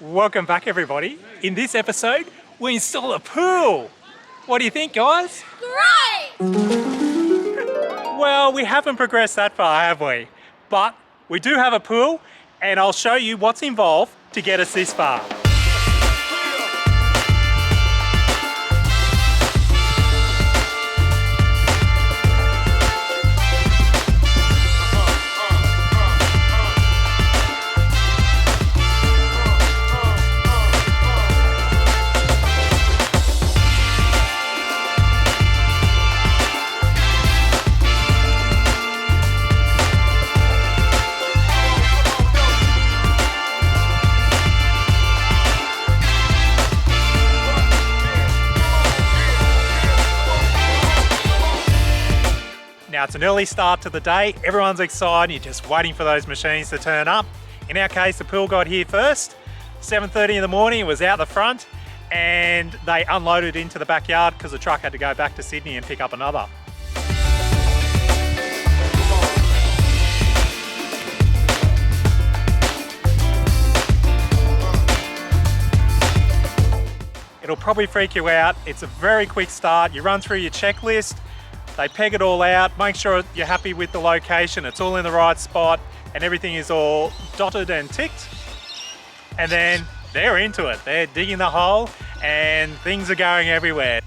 Welcome back, everybody. In this episode, we install a pool. What do you think, guys? Great! Well, we haven't progressed that far, have we? But we do have a pool, and I'll show you what's involved to get us this far. Now it's an early start to the day, everyone's excited, you're just waiting for those machines to turn up. In our case, the pool got here first, 7:30 in the morning, it was out the front, and they unloaded into the backyard because the truck had to go back to Sydney and pick up another. It'll probably freak you out, it's a very quick start, you run through your checklist, they peg it all out, make sure you're happy with the location, it's all in the right spot, and everything is all dotted and ticked. And then they're into it. They're digging the hole and things are going everywhere.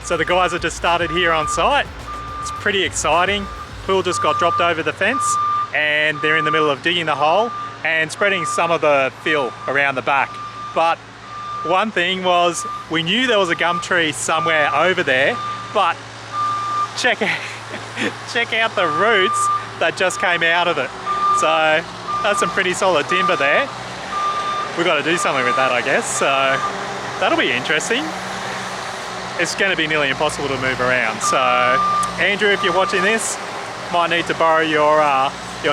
So the guys have just started here on site. It's pretty exciting. Pool just got dropped over the fence and they're in the middle of digging the hole and spreading some of the fill around the back. But one thing was, we knew there was a gum tree somewhere over there, but check out the roots that just came out of it. So that's some pretty solid timber there. We've got to do something with that, I guess. So that'll be interesting. It's going to be nearly impossible to move around. So Andrew, if you're watching this, might need to borrow your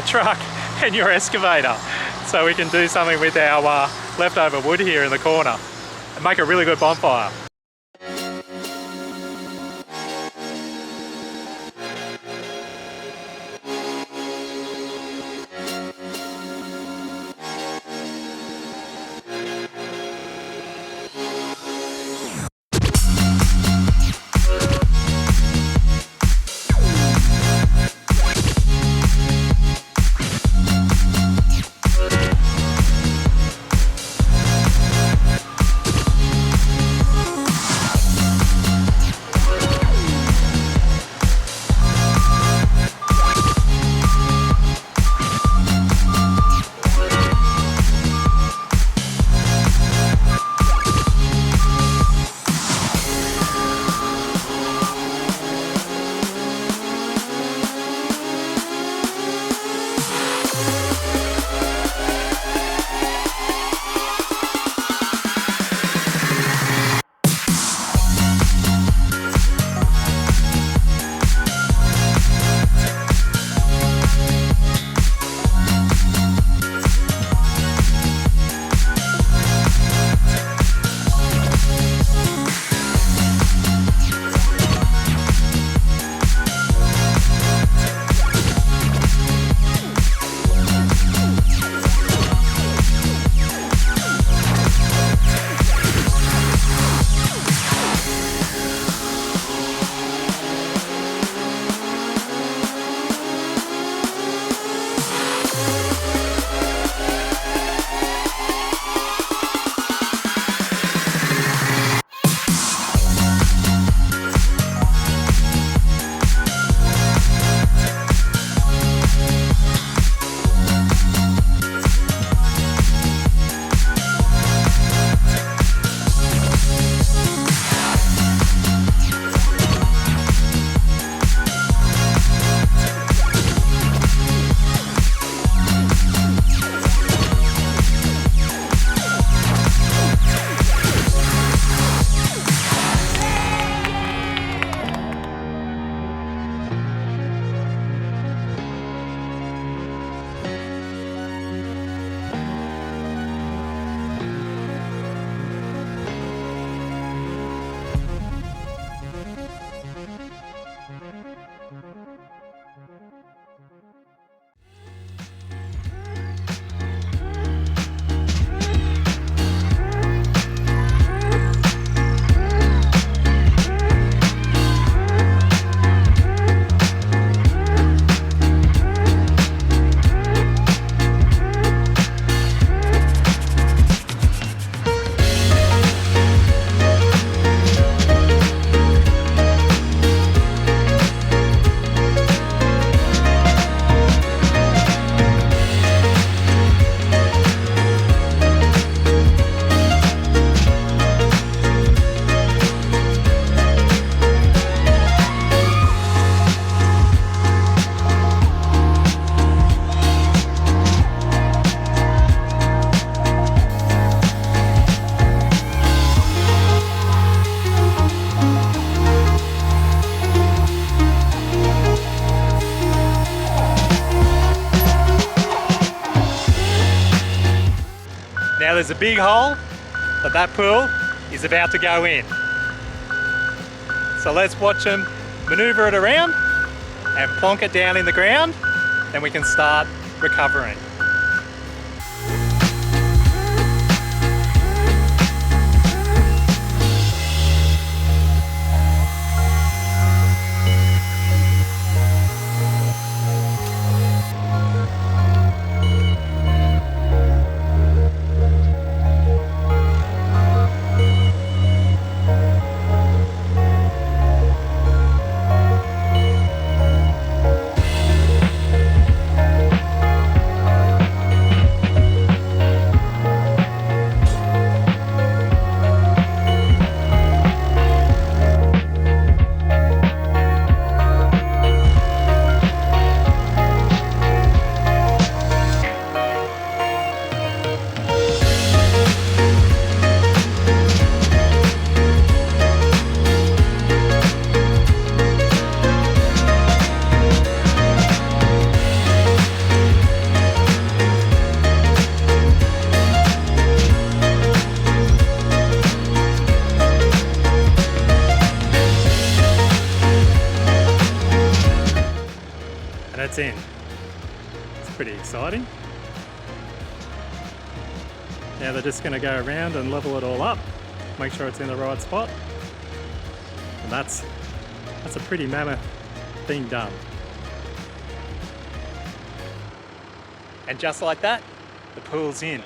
truck and your excavator so we can do something with our leftover wood here in the corner and make a really good bonfire. there's a big hole, but that pool is about to go in. So let's watch them maneuver it around and plonk it down in the ground, then we can start recovering. That's in. It's pretty exciting. Now they're just going to go around and level it all up, make sure it's in the right spot. And that's a pretty mammoth thing done. And just like that, the pool's in.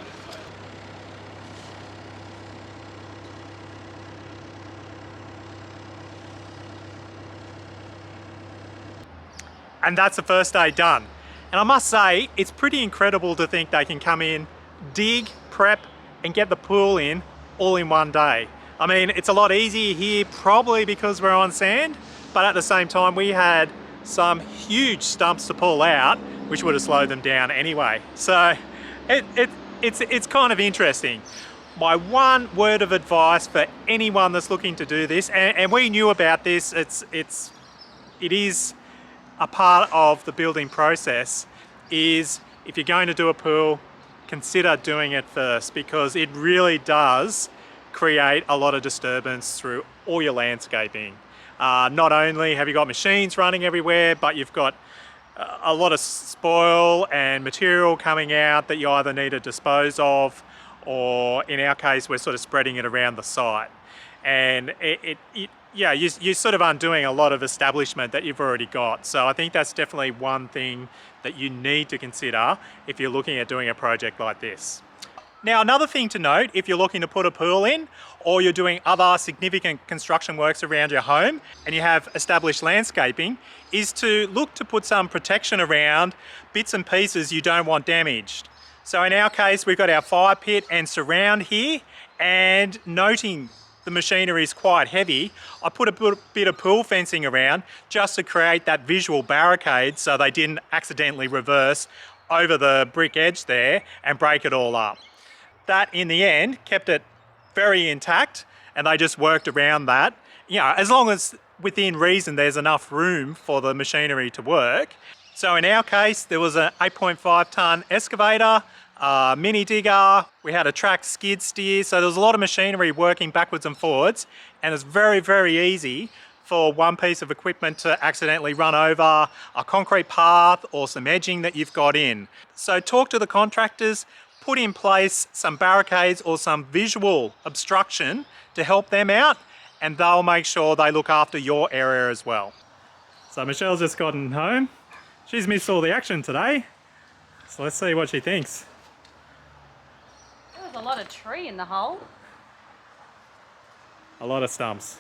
And that's the first day done. And I must say, it's pretty incredible to think they can come in, dig, prep, and get the pool in all in one day. I mean, it's a lot easier here probably because we're on sand, but at the same time we had some huge stumps to pull out, which would have slowed them down anyway. So it's kind of interesting. My one word of advice for anyone that's looking to do this, and we knew about this, it is a part of the building process, is if you're going to do a pool, consider doing it first, because it really does create a lot of disturbance through all your landscaping. Not only have you got machines running everywhere, but you've got a lot of spoil and material coming out that you either need to dispose of, or in our case, we're sort of spreading it around the site. And you're sort of undoing a lot of establishment that you've already got. So I think that's definitely one thing that you need to consider if you're looking at doing a project like this. Now, another thing to note, if you're looking to put a pool in, or you're doing other significant construction works around your home and you have established landscaping, is to look to put some protection around bits and pieces you don't want damaged. So in our case, we've got our fire pit and surround here, and noting the machinery is quite heavy, I put a bit of pool fencing around just to create that visual barricade so they didn't accidentally reverse over the brick edge there and break it all up. That in the end kept it very intact, and they just worked around that. You know, as long as within reason there's enough room for the machinery to work. So in our case, there was an 8.5 tonne excavator, mini digger, we had a tracked skid steer, so there was a lot of machinery working backwards and forwards, and it's very, very easy for one piece of equipment to accidentally run over a concrete path or some edging that you've got in. So talk to the contractors, put in place some barricades or some visual obstruction to help them out, and they'll make sure they look after your area as well. So Michelle's just gotten home. She's missed all the action today, so let's see what she thinks. There was a lot of tree in the hole. A lot of stumps.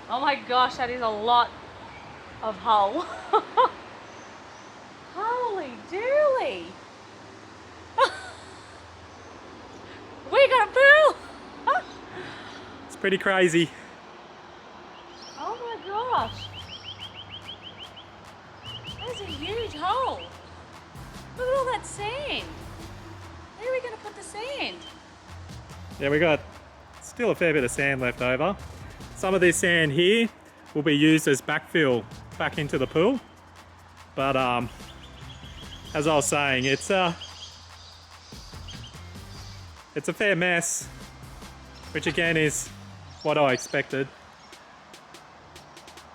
Oh my gosh, that is a lot of hole. Holy dooly. We got a pool. It's pretty crazy. Oh my gosh. There's a huge hole. Look at all that sand. Where are we going to put the sand? Yeah, we got still a fair bit of sand left over. Some of this sand here will be used as backfill back into the pool. But as I was saying, it's a fair mess, which again is what I expected.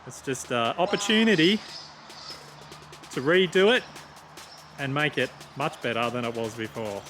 It's just an opportunity to redo it and make it much better than it was before.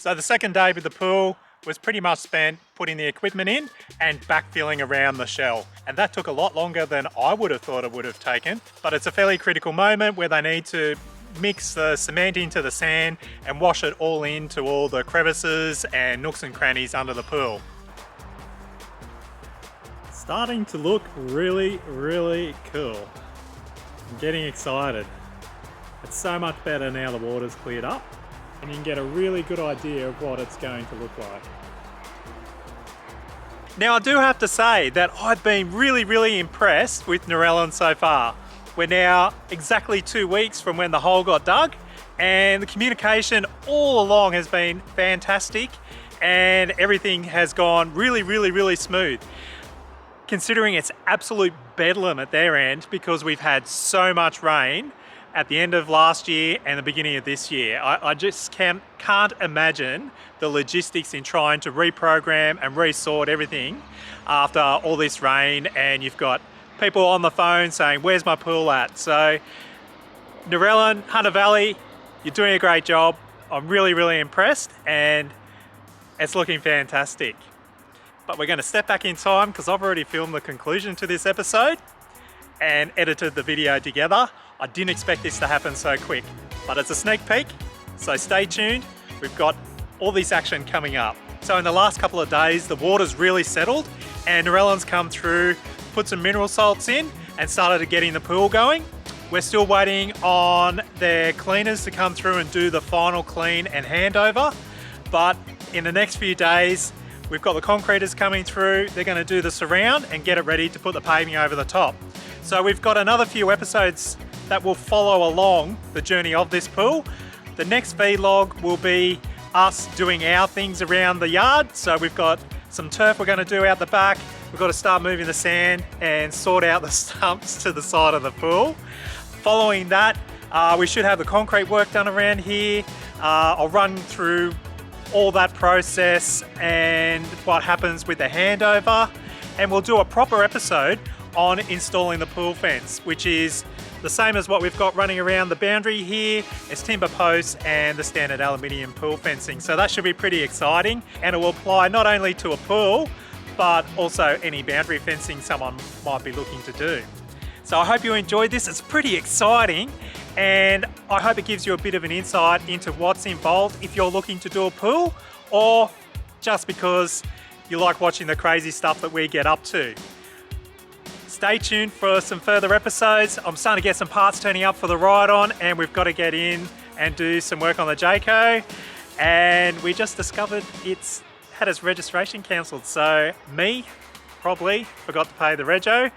So the second day with the pool was pretty much spent putting the equipment in and backfilling around the shell. And that took a lot longer than I would have thought it would have taken. But it's a fairly critical moment where they need to mix the cement into the sand and wash it all into all the crevices and nooks and crannies under the pool. It's starting to look really, really cool. I'm getting excited. It's so much better now the water's cleared up, and you can get a really good idea of what it's going to look like. Now I do have to say that I've been really, really impressed with Narellan so far. We're now exactly 2 weeks from when the hole got dug, and the communication all along has been fantastic, and everything has gone really, really, really smooth. Considering it's absolute bedlam at their end because we've had so much rain at the end of last year and the beginning of this year. I just can't imagine the logistics in trying to reprogram and resort everything after all this rain, and you've got people on the phone saying, where's my pool at? So Narellan, Hunter Valley, you're doing a great job. I'm really, really impressed, and it's looking fantastic. But we're going to step back in time because I've already filmed the conclusion to this episode and edited the video together. I didn't expect this to happen so quick, but it's a sneak peek, so stay tuned. We've got all this action coming up. So in the last couple of days, the water's really settled, and Narellan's come through, put some mineral salts in, and started getting the pool going. We're still waiting on their cleaners to come through and do the final clean and handover, but in the next few days, we've got the concreters coming through. They're going to do the surround and get it ready to put the paving over the top. So we've got another few episodes that will follow along the journey of this pool. The next vlog will be us doing our things around the yard. So we've got some turf we're going to do out the back. We've got to start moving the sand and sort out the stumps to the side of the pool. Following that, we should have the concrete work done around here. I'll run through all that process and what happens with the handover, and we'll do a proper episode on installing the pool fence, which is the same as what we've got running around the boundary here. It's timber posts and the standard aluminium pool fencing. So that should be pretty exciting, and it will apply not only to a pool, but also any boundary fencing someone might be looking to do. So I hope you enjoyed this. It's pretty exciting, and I hope it gives you a bit of an insight into what's involved if you're looking to do a pool, or just because you like watching the crazy stuff that we get up to. Stay tuned for some further episodes. I'm starting to get some parts turning up for the ride-on, and we've got to get in and do some work on the Jayco. And we just discovered it's had its registration cancelled. So me, probably, forgot to pay the rego.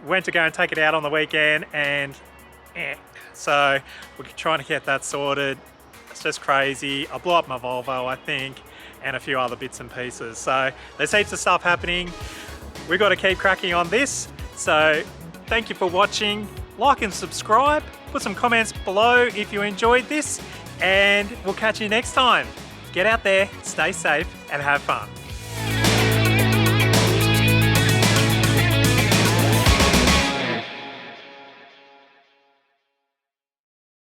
Went to go and take it out on the weekend, and so we're trying to get that sorted. It's just crazy. I blew up my Volvo, I think, and a few other bits and pieces. So there's heaps of stuff happening. We've got to keep cracking on this. So thank you for watching. Like and subscribe. Put some comments below if you enjoyed this, and we'll catch you next time. Get out there, stay safe, and have fun.